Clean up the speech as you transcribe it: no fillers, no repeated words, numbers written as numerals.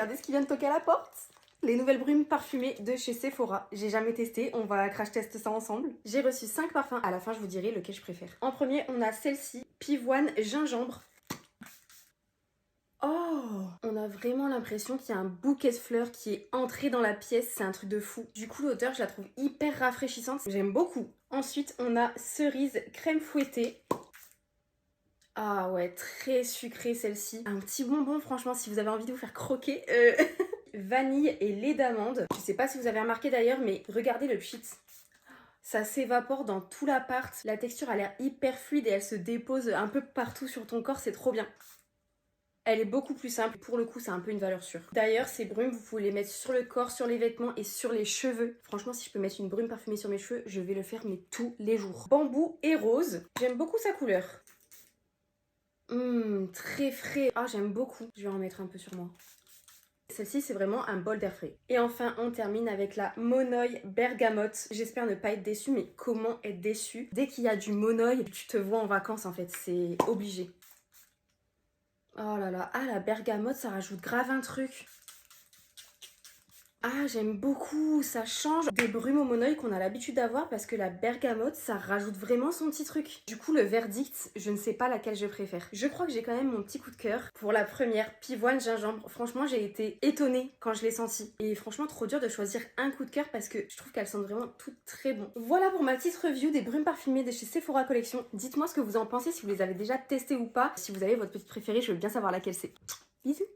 regardez ce qui vient de toquer à la porte. Les nouvelles brumes parfumées de chez Sephora. J'ai jamais testé, on va crash test ça ensemble. J'ai reçu 5 parfums, à la fin je vous dirai lequel je préfère. En premier, on a celle-ci, Pivoine Gingembre. Oh, on a vraiment l'impression qu'il y a un bouquet de fleurs qui est entré dans la pièce, c'est un truc de fou. Du coup, l'odeur, je la trouve hyper rafraîchissante, j'aime beaucoup. Ensuite, on a cerise crème fouettée. Ah ouais, très sucrée celle-ci. Un petit bonbon, franchement, si vous avez envie de vous faire croquer. Vanille et lait d'amande. Je sais pas si vous avez remarqué d'ailleurs, mais regardez le pchit. Ça s'évapore dans tout l'appart. La texture a l'air hyper fluide et elle se dépose un peu partout sur ton corps, c'est trop bien. Elle est beaucoup plus simple, pour le coup c'est un peu une valeur sûre. D'ailleurs ces brumes vous pouvez les mettre sur le corps, sur les vêtements et sur les cheveux. Franchement si je peux mettre une brume parfumée sur mes cheveux, je vais le faire mais tous les jours. Bambou et rose, j'aime beaucoup sa couleur. Très frais, ah j'aime beaucoup. Je vais en mettre un peu sur moi. Celle-ci c'est vraiment un bol d'air frais. Et enfin on termine avec la Monoï Bergamote. J'espère ne pas être déçue, mais comment être déçue? Dès qu'il y a du Monoï, tu te vois en vacances en fait, c'est obligé. Oh là là, ah la bergamote ça rajoute grave un truc. Ah j'aime beaucoup, ça change des brumes au monoï qu'on a l'habitude d'avoir parce que la bergamote ça rajoute vraiment son petit truc. Du coup le verdict, je ne sais pas laquelle je préfère. Je crois que j'ai quand même mon petit coup de cœur pour la première, Pivoine Gingembre. Franchement j'ai été étonnée quand je l'ai sentie. Et franchement trop dur de choisir un coup de cœur parce que je trouve qu'elles sentent vraiment toutes très bon. Voilà pour ma petite review des brumes parfumées de chez Sephora Collection. Dites-moi ce que vous en pensez, si vous les avez déjà testées ou pas. Si vous avez votre petite préférée, je veux bien savoir laquelle c'est. Bisous.